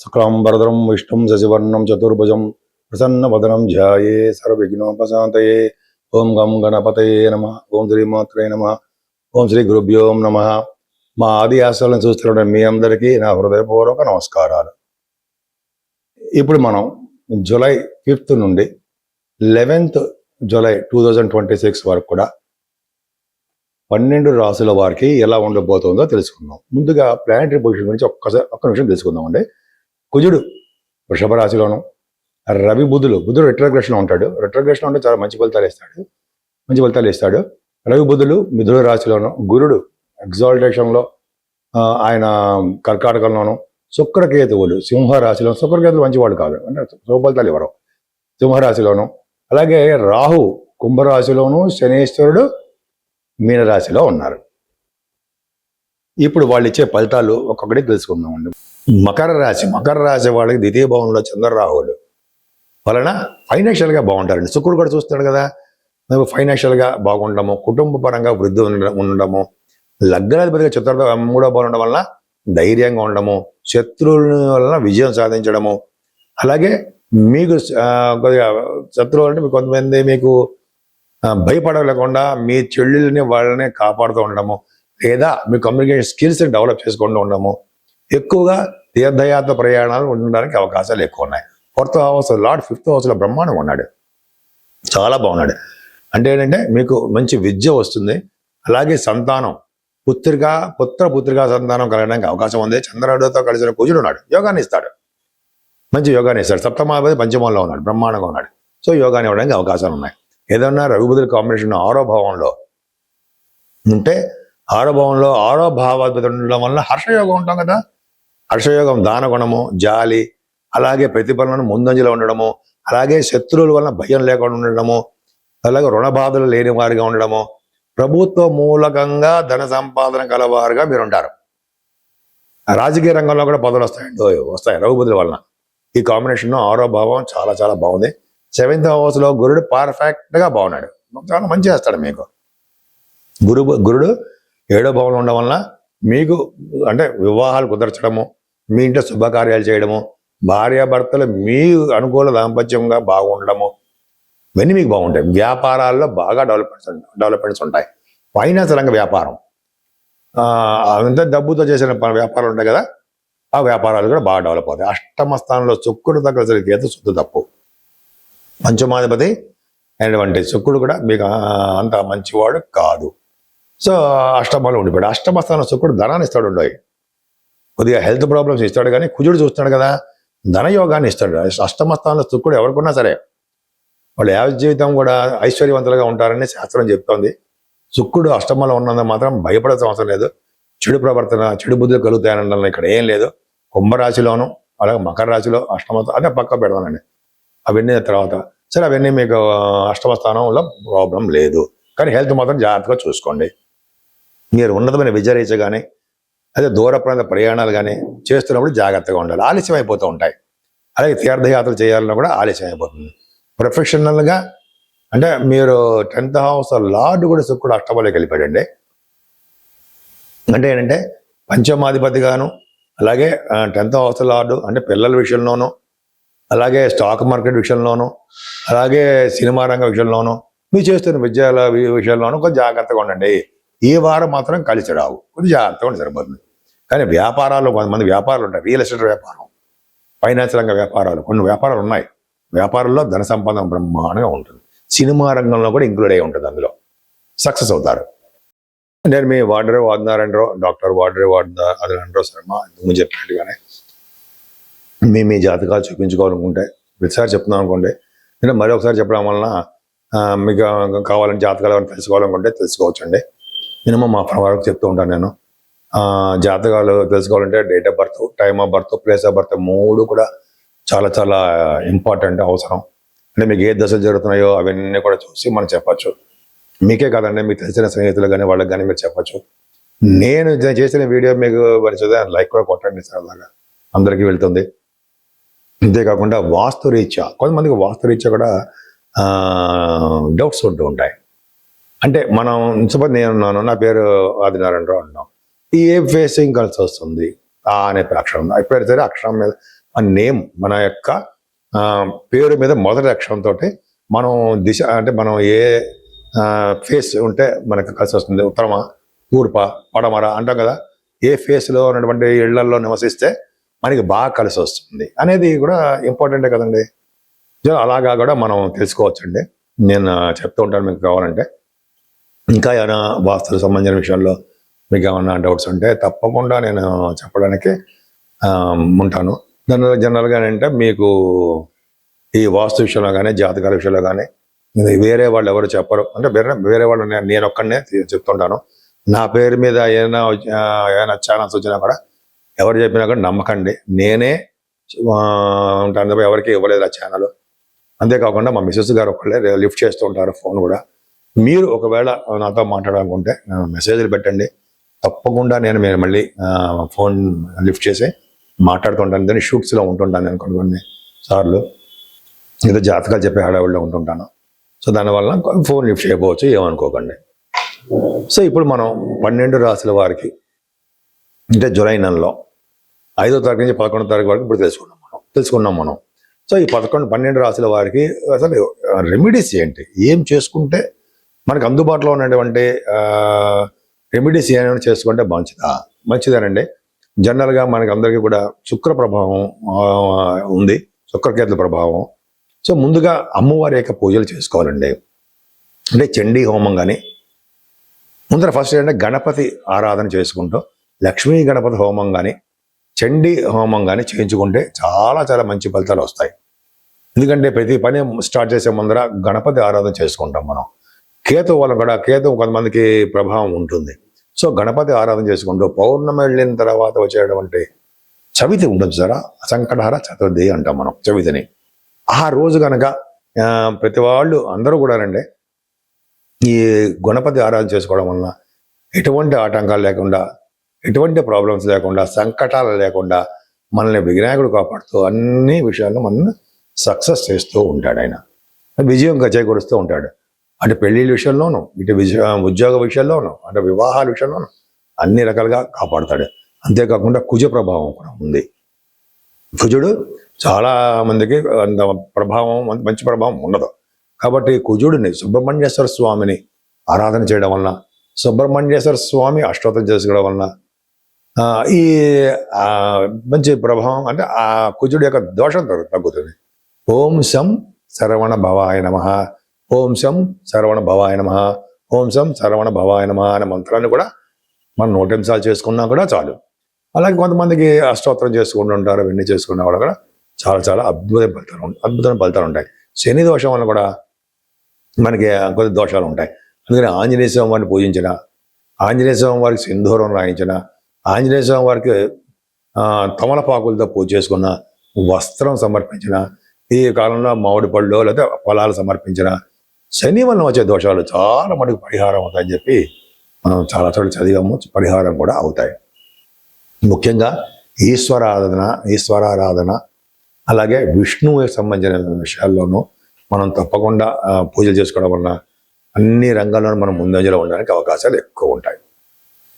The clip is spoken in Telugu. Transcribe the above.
శుక్లాంబరధరం విష్ణుం శశివర్ణం చతుర్భుజం ప్రసన్నవదనం ధ్యాయే సర్వవిఘ్నోపశాంతయే. ఓం గం గణపతయే నమః. ఓం శ్రీమాత్రే నమః. ఓం శ్రీ గురుభ్యో నమః. మా ఆది ఆశలను చూస్తున్న మీ అందరికీ నా హృదయపూర్వక నమస్కారాలు. ఇప్పుడు మనం జూలై 5th నుండి 11th జూలై 2026 వరకు కూడా 12 రాసుల వారికి ఎలా ఉండబోతుందో తెలుసుకుందాం. ముందుగా ప్లానటరీ పొజిషన్ గురించి ఒక్క నిమిషం తెలుసుకుందాం అండి. కుజుడు వృషభ రాశిలోను, రవి బుధుడు రెట్రోగ్రెషన్ లో ఉంటాడు. రెట్రోగ్రెషన్ అంటే చాలా మంచి ఫలితాలు ఇస్తాడు. రవి బుధులు మిథున రాశిలోను, గురుడు ఎగ్జాల్టేషన్ లో ఆయన కర్కాటకంలోను, శుక్రకేతువులు సింహరాశిలో. శుక్రకేతువులు మంచివాడు కాదు, అంటే శుభఫలితాలు ఇవ్వరు. సింహరాశిలోను, అలాగే రాహు కుంభరాశిలోను, శనేశ్వరుడు మీనరాశిలో ఉన్నారు. ఇప్పుడు వాళ్ళు ఇచ్చే ఫలితాలు ఒక్కొక్కటి తెలుసుకుందామండి. మకర రాశి వాళ్ళకి ద్వితీయ భావంలో చంద్రరాహువులు వలన ఫైనాన్షియల్గా బాగుంటారండి. శుక్రుడు కూడా చూస్తాడు కదా, మేము ఫైనాన్షియల్గా బాగుండము, కుటుంబ పరంగా వృద్ధి ఉండడము, లగ్నాధిపతిగా చతుర్థ 3వ భావం ఉండడం వలన ధైర్యంగా ఉండడము, శత్రువుల వలన విజయం సాధించడము, అలాగే మీకు కొద్దిగా శత్రువులు అంటే కొంతమంది మీకు భయపడలేకుండా మీ చెల్లెల్ని వాళ్ళని కాపాడుతూ ఉండడము, లేదా మీ కమ్యూనికేషన్ స్కిల్స్ డెవలప్ చేసుకుంటూ ఉండడము, ఎక్కువగా తీర్థయాత్ర ప్రయాణాలు ఉండడానికి అవకాశాలు ఎక్కువ ఉన్నాయి. 4th house లార్డ్ 5th హౌస్లో బ్రహ్మాండంగా ఉన్నాడు, చాలా బాగున్నాడు. అంటే ఏంటంటే మీకు మంచి విద్య వస్తుంది, అలాగే సంతానం పుత్రికా సంతానం కలగడానికి అవకాశం ఉంది. చంద్రుడితో కలిసిన కుజుడు ఉన్నాడు, యోగాన్ని ఇస్తాడు, మంచి యోగాన్ని ఇస్తాడు. సప్తమాధిపతి పంచమంలో ఉన్నాడు, బ్రహ్మాండంగా ఉన్నాడు. సో యోగాన్ని ఇవ్వడానికి అవకాశాలు ఉన్నాయి. ఏదన్నా రవి బుధుల కాంబినేషన్ 6వ భావంలో ఉంటే, 6వ భావంలో 6వ భావాధిపతి ఉండడం వల్ల హర్షయోగం ఉంటాం కదా. హర్షయోగం దానగుణము, జాలి, అలాగే ప్రతిఫలనం ముందంజలో ఉండడము, అలాగే శత్రువుల వలన భయం లేకుండా ఉండడము, అలాగే రుణ బాధలు లేని వారిగా ఉండడము, ప్రభుత్వ మూలకంగా ధన సంపాదన కలవారుగా మీరు ఉంటారు. రాజకీయ రంగంలో కూడా పదవులు వస్తాయి రవి బుధుల వలన. ఈ కాంబినేషన్ 6వ భావం చాలా చాలా బాగుంది. 7th హౌస్లో గురుడు పర్ఫెక్ట్గా బాగున్నాడు, చాలా మంచి చేస్తాడు మీకు. గురుడు 7వ భావంలో ఉండడం వలన మీకు అంటే వివాహాలు కుదర్చడము, మీ ఇంట్లో శుభకార్యాలు చేయడము, భార్యాభర్తలు మీ అనుకూల దాంపత్యంగా బాగుండడము, ఇవన్నీ మీకు బాగుంటాయి. వ్యాపారాల్లో బాగా డెవలప్మెంట్స్ ఉంటాయి. ఫైనాన్స్ రంగ వ్యాపారం, అంత డబ్బుతో చేసిన వ్యాపారాలు ఉంటాయి కదా, ఆ వ్యాపారాలు కూడా బాగా డెవలప్ అవుతాయి. అష్టమ స్థానంలో శుక్రుడు దగ్గర గీత శుద్ధ తప్పు. పంచమాధిపతి అయినటువంటి శుక్రుడు కూడా మీకు అంత మంచివాడు కాదు. సో అష్టమంలో ఉండిపోయాడు. అష్టమ స్థానంలో శుక్రుడు ధనాన్ని ఇస్తాడు, ఉండవు కొద్దిగా హెల్త్ ప్రాబ్లమ్స్ ఇస్తాడు, కానీ కుజుడు చూస్తున్నాడు కదా ధనయోగాన్ని ఇస్తాడు. అష్టమ స్థానంలో శుక్రుడు ఎవరికున్నా సరే వాళ్ళు యావత్ జీవితం కూడా ఐశ్వర్యవంతులుగా ఉంటారని శాస్త్రం చెప్తోంది. శుక్రుడు అష్టమంలో ఉన్నందుకు మాత్రం భయపడాల్సిన అవసరం లేదు. చెడు ప్రవర్తన, చెడు బుద్ధులు కలుగుతాయనడం ఇక్కడ ఏం లేదు. కుంభరాశిలోను, అలాగే మకర రాశిలో అష్టమ అదే పక్క పెడతానండి. అవన్నీ తర్వాత సరే, అవన్నీ మీకు అష్టమ స్థానంలో ప్రాబ్లం లేదు, కానీ హెల్త్ మాత్రం జాగ్రత్తగా చూసుకోండి. మీరు ఉన్నతమైన విద్యారీత్య కానీ అదే దూర ప్రాంత ప్రయాణాలు కానీ చేస్తున్నప్పుడు జాగ్రత్తగా ఉండాలి. ఆలస్యం అయిపోతూ ఉంటాయి. అలాగే తీర్థయాత్రలు చేయాలన్నా కూడా ఆలస్యం అయిపోతుంది. ప్రొఫెషనల్గా అంటే మీరు 10th హౌస్ లార్డ్ కూడా శుక్రుడు అష్టమంలోకి వెళ్ళిపోయాడండి. అంటే ఏంటంటే పంచమాధిపతిగాను, అలాగే 10th హౌస్ లార్డు అంటే పిల్లల విషయంలోనూ, అలాగే స్టాక్ మార్కెట్ విషయంలోనూ, అలాగే సినిమా రంగ విషయంలోనూ, మీరు చేస్తున్న విద్యాల విషయంలోనూ కొంచెం జాగ్రత్తగా ఉండండి. ఈ వారం మాత్రం కలిసి రావు, కొంచెం జాగ్రత్తగా ఉండి సరిపోతుంది. కానీ వ్యాపారాలు, కొంతమంది వ్యాపారాలు ఉంటాయి, రియల్ ఎస్టేట్ వ్యాపారం, ఫైనాన్స్ రంగ వ్యాపారాలు, కొన్ని వ్యాపారాలు ఉన్నాయి. వ్యాపారంలో ధన సంపాదన బ్రహ్మాండంగా ఉంటుంది. సినిమా రంగంలో కూడా ఇంక్లూడ్ అయి ఉంటుంది, అందులో సక్సెస్ అవుతారు. నేను మీ వాడరే వాడినారంటారో, డాక్టర్ వాడరే వాడినారు అదంటారో శర్మ ఇంతకు చెప్పినట్టుగానే మీ జాతకాలు చూపించుకోవాలనుకుంటే ప్రతిసారి చెప్తున్నాం అనుకోండి, నేను మరి ఒకసారి చెప్పడం వలన మీకు కావాలని జాతకాలు ఏమైనా తెలుసుకోవాలనుకుంటే తెలుసుకోవచ్చండి. మినిమం హాఫ్ అన్ వరకు చెప్తూ ఉంటాను నేను. జాతకాలు తెలుసుకోవాలంటే date of birth, time of birth, place of birth 3 కూడా చాలా చాలా ఇంపార్టెంట్, అవసరం. అంటే మీకు ఏ దశలు జరుగుతున్నాయో అవన్నీ కూడా చూసి మనం చెప్పచ్చు. మీకే కాదండి, మీకు తెలిసిన స్నేహితులు కానీ వాళ్ళకి కానీ మీరు చెప్పచ్చు. నేను చేసిన వీడియో మీకు పరిచయం లైక్ కూడా కొట్టండి సార్, అలాగా అందరికీ వెళ్తుంది. అంతేకాకుండా వాస్తురీత్యా కొంతమందికి వాస్తురీత్యా కూడా డౌట్స్ ఉంటూ ఉంటాయి. అంటే మనం సపోజ్ నేనున్నాను, నా పేరు ఆదినారాయణరావు అంటున్నాం, ఏ ఫేసింగ్ కలిసి వస్తుంది ఆ అనే అక్షరం, ఎప్పుడైతే సరే అక్షరం మీద ఆ నేమ్ మన యొక్క పేరు మీద మొదటి అక్షరంతో మనం దిశ అంటే మనం ఏ ఫేస్ ఉంటే మనకు కలిసి వస్తుంది, ఉత్తరమ, తూర్ప, పడమర అంటాం కదా, ఏ ఫేస్లో ఉన్నటువంటి ఇళ్లల్లో నివసిస్తే మనకి బాగా కలిసి వస్తుంది అనేది కూడా ఇంపార్టెంటే కదండి. అలాగా కూడా మనం తెలుసుకోవచ్చండి. నేను చెప్తూ ఉంటాను మీకు కావాలంటే. ఇంకా ఏమైనా వాస్తులకు సంబంధించిన విషయంలో మీకు ఏమన్నా డౌట్స్ ఉంటే తప్పకుండా నేను చెప్పడానికి ఉంటాను. జనరల్గా అంటే మీకు ఈ వాస్తు విషయంలో కానీ జాతకాల విషయంలో కానీ వేరే వాళ్ళు ఎవరు చెప్పరు, అంటే వేరే వాళ్ళు నేను ఒక్కడనే చెప్తుంటాను. నా పేరు మీద ఏమైనా ఛానల్స్ వచ్చినా కూడా ఎవరు చెప్పినా కూడా నమ్మకండి, నేనే ఉంటాను, ఎవరికి ఇవ్వలేదు ఆ ఛానల్. అంతేకాకుండా మా మిస్సెస్ గారు ఒకళ్ళే లిఫ్ట్ చేస్తూ ఉంటారు ఫోన్ కూడా. మీరు ఒకవేళ నాతో మాట్లాడాలనుకుంటే మెసేజ్లు పెట్టండి, తప్పకుండా నేను మళ్ళీ ఫోన్ లిఫ్ట్ చేసి మాట్లాడుతుంటాను. దాన్ని షూట్స్లో ఉంటుంటాను నేను కొన్ని సార్లు, ఏదో జాతకాలు చెప్పే హడావుల్లో ఉంటుంటాను. సో దానివల్ల ఫోన్ లిఫ్ట్ చేయకపోవచ్చు, ఏమనుకోకండి. సో ఇప్పుడు మనం 12 రాశుల వారికి అంటే జూలై నెలలో 5వ తారీఖు నుంచి 11వ తారీఖు వరకు ఇప్పుడు తెలుసుకున్నాం మనం. సో ఈ 12 రాశుల వారికి అసలు రెమెడీస్ ఏంటి, ఏం చేసుకుంటే మనకు అందుబాటులో ఉన్నటువంటి రెమెడీస్ ఏమైనా చేసుకుంటే మంచిదేనండి. జనరల్గా మనకి అందరికీ కూడా శుక్ర ప్రభావం ఉంది, శుక్రకేతు ప్రభావం. సో ముందుగా అమ్మవారి యొక్క పూజలు చేసుకోవాలండి. అంటే చండీ హోమం కానీ, ముందర ఫస్ట్ ఏంటంటే గణపతి ఆరాధన చేసుకుంటూ లక్ష్మీ గణపతి హోమం కానీ చండీ హోమం కానీ చేయించుకుంటే చాలా చాలా మంచి ఫలితాలు వస్తాయి. ఎందుకంటే ప్రతి పని స్టార్ట్ చేసే ముందర గణపతి ఆరాధన చేసుకుంటాం మనం. కేతు వల్ల కూడా కొంతమందికి ప్రభావం ఉంటుంది. సో గణపతి ఆరాధన చేసుకుంటూ పౌర్ణమి వెళ్ళిన తర్వాత వచ్చేటువంటి చవితి ఉంటుంది సారా, సంకటహర చతుర్థి అంటాం మనం చవితిని. ఆ రోజు కనుక ప్రతి వాళ్ళు అందరూ కూడా రండి ఈ గణపతి ఆరాధన చేసుకోవడం వలన ఎటువంటి ఆటంకాలు లేకుండా, ఎటువంటి ప్రాబ్లమ్స్ లేకుండా, సంకటాలు లేకుండా మనల్ని వినాయకుడు కాపాడుతూ అన్ని విషయాల్లో మనల్ని సక్సెస్ చేస్తూ ఉంటాడు. ఆయన విజయం చేకూరుస్తూ ఉంటాడు. అటు పెళ్లిళ్ళ విషయంలోనూ, ఇటు ఉద్యోగ విషయంలోనూ, అంటే వివాహాల విషయంలోనూ అన్ని రకాలుగా కాపాడుతాడు. అంతేకాకుండా కుజ ప్రభావం కూడా ఉంది. కుజుడు చాలా మందికి అంత ప్రభావం, మంచి ప్రభావం ఉండదు. కాబట్టి కుజుడిని, సుబ్రహ్మణ్యేశ్వర స్వామిని ఆరాధన చేయడం వలన, సుబ్రహ్మణ్యేశ్వర స్వామి అష్టోత్తరం చేసుకోవడం వలన ఈ మంచి ప్రభావం, అంటే ఆ కుజుడి యొక్క దోషం తగ్గుతుంది. ఓం శం శరవణ భవాయ నమః, ఓం శం శరవణ భవాయ నమః, ఓం శం శరవణ భవాయ నమః అనే మంత్రాన్ని కూడా మనం 100 నిమిషాలు చేసుకున్నా కూడా చాలు. అలాగే కొంతమందికి అష్టోత్తరం చేసుకుంటూ ఉంటారు, అవన్నీ చేసుకున్న వాళ్ళు కూడా చాలా చాలా అద్భుతమైన ఫలితాలు ఉంటాయి. శని దోషం వల్ల కూడా మనకి కొద్ది దోషాలు ఉంటాయి. అందుకని ఆంజనేయ స్వామి వారిని పూజించిన, ఆంజనేయ స్వామి వారికి సింధూరం రాయించిన, ఆంజనేయ స్వామి వారికి తమలపాకులతో పూజ చేసుకున్న, వస్త్రం సమర్పించిన, ఈ కాలంలో మామిడి పళ్ళు లేదా ఫలాలు సమర్పించిన శని వలన వచ్చే దోషాలు చాలా మటుకు పరిహారం అవుతాయని చెప్పి మనం చాలా చోట్ల చదివాము. పరిహారం కూడా అవుతాయి. ముఖ్యంగా ఈశ్వరారాధన అలాగే విష్ణువుకి సంబంధించిన విషయాల్లోనూ మనం తప్పకుండా పూజలు చేసుకోవడం వలన అన్ని రంగాల్లోనూ మనం ముందంజలో ఉండడానికి అవకాశాలు ఎక్కువ ఉంటాయి.